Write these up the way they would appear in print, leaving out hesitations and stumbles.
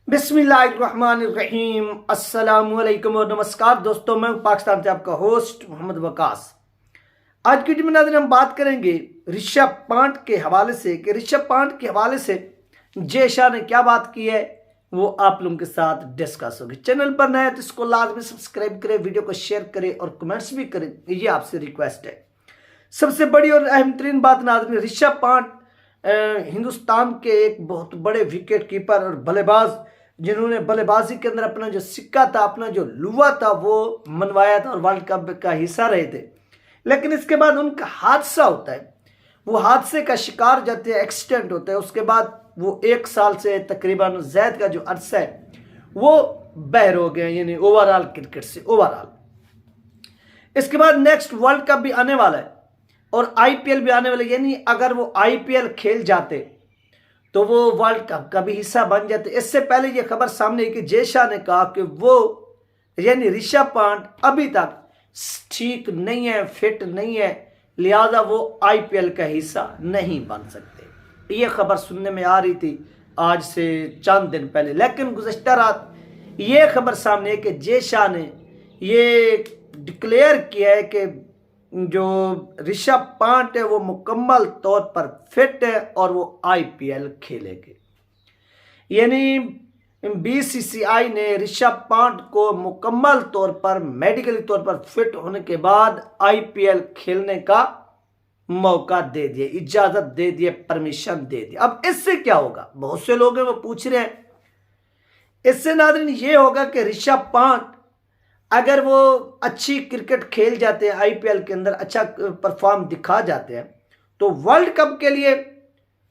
बिस्मिल्लाहिर्रहमानिर्रहीम अस्सलामुअलैकुम और नमस्कार दोस्तों, मैं पाकिस्तान से आपका होस्ट मोहम्मद वकास। आज की वीडियो में नाज़रीन हम बात करेंगे ऋषभ पंत के हवाले से कि ऋषभ पंत के हवाले से जय शाह ने क्या बात की है, वो आप लोगों के साथ डिस्कस होगी। चैनल पर नए हैं तो इसको लाजमी सब्सक्राइब करें, वीडियो को शेयर करें और कमेंट्स भी करें, ये आपसे रिक्वेस्ट है। सबसे बड़ी और अहम तरीन बात नाज़रीन, ऋषभ पंत हिंदुस्तान के एक बहुत बड़े विकेट कीपर और बल्लेबाज जिन्होंने बल्लेबाजी के अंदर अपना जो सिक्का था, अपना जो लुआ था वो मनवाया था और वर्ल्ड कप का हिस्सा रहे थे। लेकिन इसके बाद उनका हादसा होता है, वो हादसे का शिकार जाते हैं, एक्सीडेंट होता है। उसके बाद वो 1 साल से तकरीबन ज़ैद का जो अरसा है वो बहर हो गए, यानी ओवरऑल क्रिकेट से ओवरऑल। इसके बाद नेक्स्ट वर्ल्ड कप भी आने वाला है और आईपीएल भी आने वाला है, यानी अगर वो आईपीएल खेल जाते तो वो वर्ल्ड कप का भी हिस्सा बन जाते। इससे पहले ये खबर सामने आई कि जय शाह ने कहा कि वो यानी ऋषभ पंत अभी तक ठीक नहीं है, फिट नहीं है, लिहाजा वो आईपीएल का हिस्सा नहीं बन सकते। ये खबर सुनने में आ रही थी आज से चंद दिन पहले, लेकिन गुज़श्ता रात ये खबर सामने है कि जय शाह ने ये डिक्लेयर किया है कि जो ऋषभ पंत है वो मुकम्मल तौर पर फिट है और वो आईपीएल खेलेंगे। यानी बीसीसीआई ने ऋषभ पंत को मुकम्मल तौर पर मेडिकली तौर पर फिट होने के बाद आईपीएल खेलने का मौका दे दिया, इजाजत दे दिए, परमिशन दे दी। अब इससे क्या होगा, बहुत से लोग हैं वो पूछ रहे हैं। इससे नाज़रीन ये होगा कि ऋषभ पंत अगर वो अच्छी क्रिकेट खेल जाते हैं, आईपीएल के अंदर अच्छा परफॉर्म दिखा जाते हैं, तो वर्ल्ड कप के लिए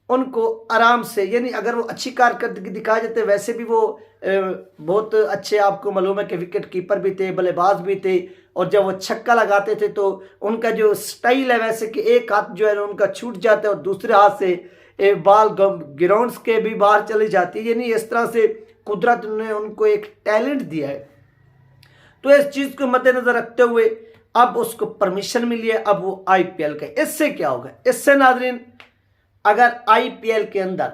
उनको आराम से, यानी अगर वो अच्छी कारकर्दगी दिखा जाते हैं, वैसे भी वो बहुत अच्छे, आपको मालूम है कि विकेट कीपर भी थे, बल्लेबाज भी थे, और जब वो छक्का लगाते थे तो उनका जो स्टाइल है वैसे कि एक हाथ जो है उनका छूट जाता है और दूसरे हाथ से बॉल ग्राउंड्स के भी बाहर चली जाती है। यानी इस तरह से कुदरत ने उनको एक टैलेंट दिया है। तो इस चीज को मद्देनजर रखते हुए अब उसको परमिशन मिली है, अब वो आईपीएल का। इससे क्या होगा, इससे नाजरीन अगर आईपीएल के अंदर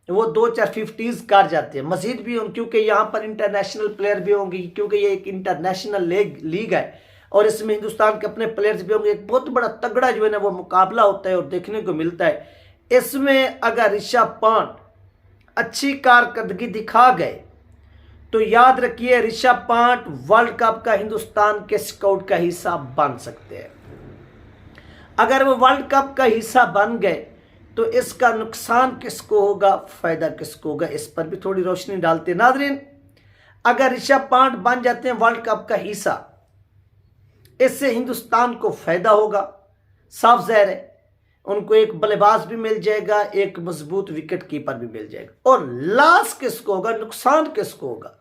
वो 2-4 50s कर जाते हैं, मजीद भी क्योंकि यहाँ पर इंटरनेशनल प्लेयर भी होंगे, क्योंकि ये एक इंटरनेशनल लीग है और इसमें हिंदुस्तान के अपने प्लेयर्स भी होंगे। एक बहुत बड़ा तगड़ा जो है ना वो मुकाबला होता है और देखने को मिलता है। इसमें अगर ऋषभ पंत अच्छी कारकर्दगी दिखा गए तो याद रखिए ऋषभ पंत वर्ल्ड कप का हिंदुस्तान के स्क्वाड का हिस्सा बन सकते हैं। अगर वो वर्ल्ड कप का हिस्सा बन गए तो इसका नुकसान किसको होगा, फायदा किसको होगा, इस पर भी थोड़ी रोशनी डालते हैं। नाजरीन अगर ऋषभ पंत बन जाते हैं वर्ल्ड कप का हिस्सा, इससे हिंदुस्तान को फायदा होगा, साफ ज़ाहिर है। उनको एक बल्लेबाज भी मिल जाएगा, एक मजबूत विकेट कीपर भी मिल जाएगा। और लॉस किसको होगा, नुकसान किसको होगा,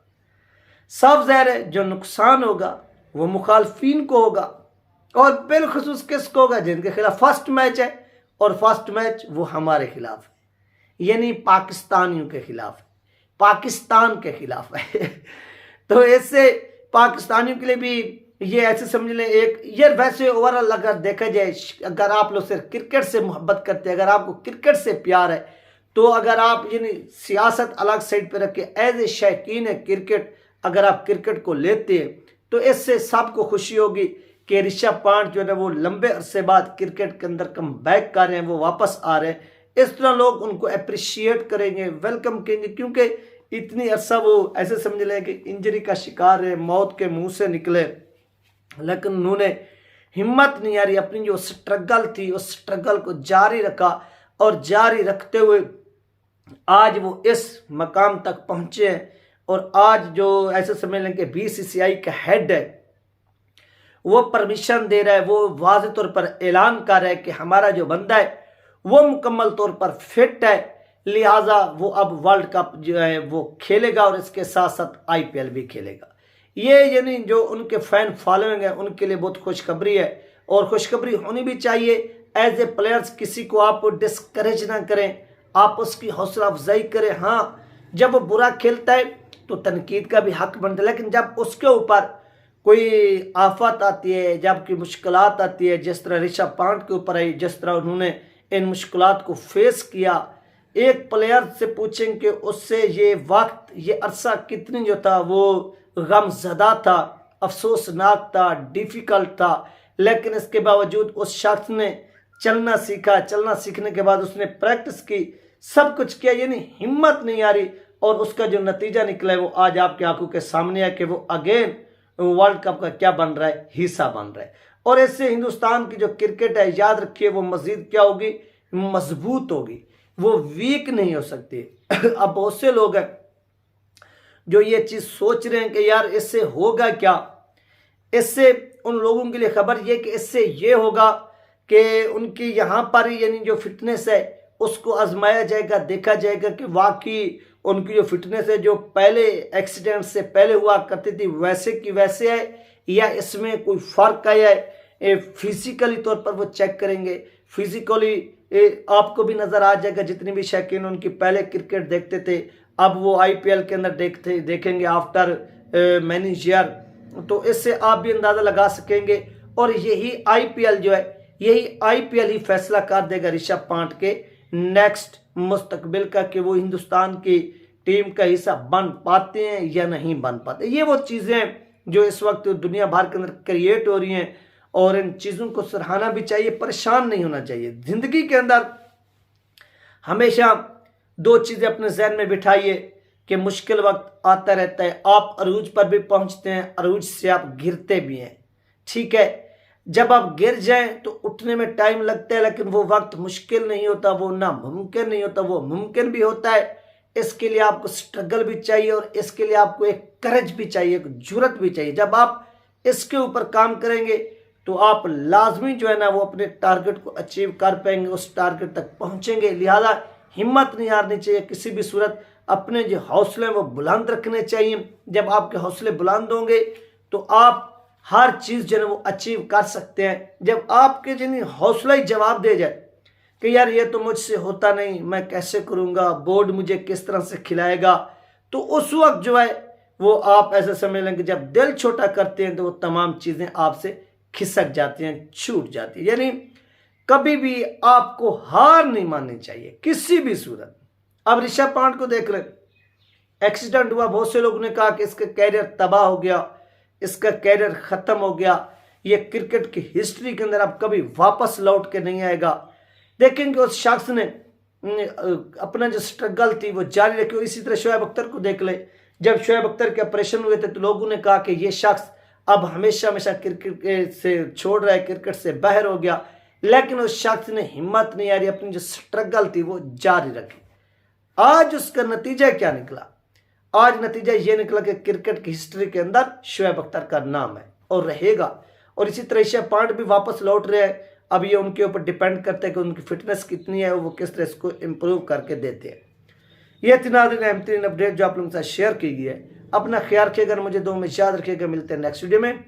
साफ ज़ाहिर है जो नुकसान होगा वो मुखालफीन को होगा और बिलखुसूस किसको होगा, जिनके खिलाफ फर्स्ट मैच है और फर्स्ट मैच वो हमारे खिलाफ है, यानी पाकिस्तानियों के खिलाफ है, पाकिस्तान के खिलाफ है। तो इससे पाकिस्तानियों के लिए भी ये ऐसे समझ लें एक ये, वैसे ओवरऑल अगर देखा जाए, अगर आप लोग सिर्फ क्रिकेट से मोहब्बत करते हैं, अगर आपको क्रिकेट से प्यार है, तो अगर आप यानी सियासत अलग साइड पे रख के एज ए शौकीन है क्रिकेट, अगर आप क्रिकेट को लेते हैं तो इससे सबको खुशी होगी कि ऋषभ पंत जो है वो लंबे अरसे बाद क्रिकेट के अंदर कम बैक कर रहे हैं, वो वापस आ रहे हैं। इस तरह लोग उनको अप्रिशिएट करेंगे, वेलकम करेंगे, क्योंकि इतनी अरसा वो ऐसे समझ लें कि इंजरी का शिकार है, मौत के मुंह से निकले, लेकिन उन्होंने हिम्मत नहीं आ रही, अपनी जो स्ट्रगल थी उस स्ट्रगल को जारी रखा और जारी रखते हुए आज वो इस मकाम तक पहुंचे हैं। और आज जो ऐसे समझ लें कि बीसीसीआई का हेड है वो परमिशन दे रहा है, वो वाज़ेह तौर पर ऐलान कर रहा है कि हमारा जो बंदा है वो मुकम्मल तौर पर फिट है, लिहाजा वो अब वर्ल्ड कप जो है वो खेलेगा और इसके साथ साथ आईपीएल भी खेलेगा। ये यानी जो उनके फैन फॉलोइंग है उनके लिए बहुत खुशखबरी है और खुशखबरी होनी भी चाहिए। एज ए प्लेयर्स किसी को आप डिस्करेज ना करें, आप उसकी हौसला अफजाई करें। हाँ, जब वो बुरा खेलता है तो तनकीद का भी हक बनता है, लेकिन जब उसके ऊपर कोई आफत आती है, जब कोई मुश्किलात आती है, जिस तरह ऋषभ पंत के ऊपर आई, जिस तरह उन्होंने इन मुश्किलात को फेस किया, एक प्लेयर से पूछें कि उससे ये वक्त, ये अरसा कितनी जो था वो गमज़दा था, अफसोसनाक था, डिफ़िकल्ट था, लेकिन इसके बावजूद उस शख्स ने चलना सीखा। चलना सीखने के बाद उसने प्रैक्टिस की, सब कुछ किया, यानी हिम्मत नहीं आ रही, और उसका जो नतीजा निकला है वो आज आपकी आंखों के सामने है कि वो अगेन वर्ल्ड कप का क्या बन रहा है, हिस्सा बन रहा है। और इससे हिंदुस्तान की जो क्रिकेट है, याद रखिए, वो मजीद क्या होगी, मजबूत होगी, वो वीक नहीं हो सकती। अब बहुत से लोग हैं जो ये चीज़ सोच रहे हैं कि यार इससे होगा क्या। इससे उन लोगों के लिए खबर ये कि इससे ये होगा कि उनकी यहाँ पर यानी जो फिटनेस है उसको आजमाया जाएगा, देखा जाएगा कि वाकई उनकी जो फिटनेस है जो पहले एक्सीडेंट से पहले हुआ करती थी वैसे की वैसे है, या इसमें कोई फ़र्क आया है। फिजिकली तौर पर वो चेक करेंगे, फिजिकली आपको भी नज़र आ जाएगा। जितने भी शौकीन उनकी पहले क्रिकेट देखते थे, अब वो आईपीएल के अंदर देखेंगे आफ्टर मैनी ईयर, तो इससे आप भी अंदाज़ा लगा सकेंगे। और यही आईपीएल जो है, यही आईपीएल ही फैसला कर देगा ऋषभ पंत के नेक्स्ट मुस्तकबिल का कि वो हिंदुस्तान की टीम का हिस्सा बन पाते हैं या नहीं बन पाते। ये वो चीज़ें जो इस वक्त दुनिया भर के अंदर क्रिएट हो रही हैं, और इन चीज़ों को सराहना भी चाहिए, परेशान नहीं होना चाहिए। ज़िंदगी के अंदर हमेशा दो चीज़ें अपने जहन में बिठाइए कि मुश्किल वक्त आता रहता है, आप अरूज पर भी पहुंचते हैं, अरूज से आप गिरते भी हैं, ठीक है। जब आप गिर जाएं तो उठने में टाइम लगता है, लेकिन वो वक्त मुश्किल नहीं होता, वो नामुमकिन नहीं होता, वो मुमकिन भी होता है। इसके लिए आपको स्ट्रगल भी चाहिए, और इसके लिए आपको एक करेज भी चाहिए, एक जुर्रत भी चाहिए। जब आप इसके ऊपर काम करेंगे तो आप लाजमी जो है ना वो अपने टारगेट को अचीव कर पाएंगे, उस टारगेट तक पहुंचेंगे। लिहाजा हिम्मत नहीं हारनी चाहिए किसी भी सूरत। अपने जो हौसले हैं वो बुलंद रखने चाहिए। जब आपके हौसले बुलंद होंगे तो आप हर चीज़ जो है वो अचीव कर सकते हैं। जब आपके जिन हौसला ही जवाब दे जाए कि यार ये तो मुझसे होता नहीं, मैं कैसे करूँगा, बोर्ड मुझे किस तरह से खिलाएगा, तो उस वक्त जो है वो आप ऐसे समझ लें कि जब दिल छोटा करते हैं तो वो तमाम चीज़ें आपसे खिसक जाती हैं, छूट जाती है। यानी कभी भी आपको हार नहीं माननी चाहिए किसी भी सूरत। अब ऋषभ पंत को देख लें, एक्सीडेंट हुआ, बहुत से लोगों ने कहा कि इसका कैरियर तबाह हो गया, इसका कैरियर ख़त्म हो गया, ये क्रिकेट की हिस्ट्री के अंदर अब कभी वापस लौट के नहीं आएगा। देखेंगे उस शख्स ने अपना जो स्ट्रगल थी वो जारी रखी। इसी तरह शोएब अख्तर को देख ले, जब शोएब अख्तर के ऑपरेशन हुए थे तो लोगों ने कहा कि ये शख्स अब हमेशा हमेशा क्रिकेट से छोड़ रहा है, क्रिकेट से बाहर हो गया, लेकिन उस शख्स ने हिम्मत नहीं आ रही, अपनी जो स्ट्रगल थी वो जारी रखी। आज उसका नतीजा क्या निकला? आज नतीजा ये निकला कि क्रिकेट की हिस्ट्री के अंदर शोएब अख्तर का नाम है और रहेगा। और इसी तरह ऋषभ पंत भी वापस लौट रहे हैं। अब ये उनके ऊपर डिपेंड करता है कि उनकी फिटनेस कितनी है, वो किस तरह इसको इम्प्रूव करके देते हैं। ये थी नाज़रीन अहम तरीन अपडेट जो आप लोगों के साथ शेयर की गई है। अपना ख्याल रखिएगा, मुझे दो में याद रखिएगा। मिलते हैं नेक्स्ट वीडियो में।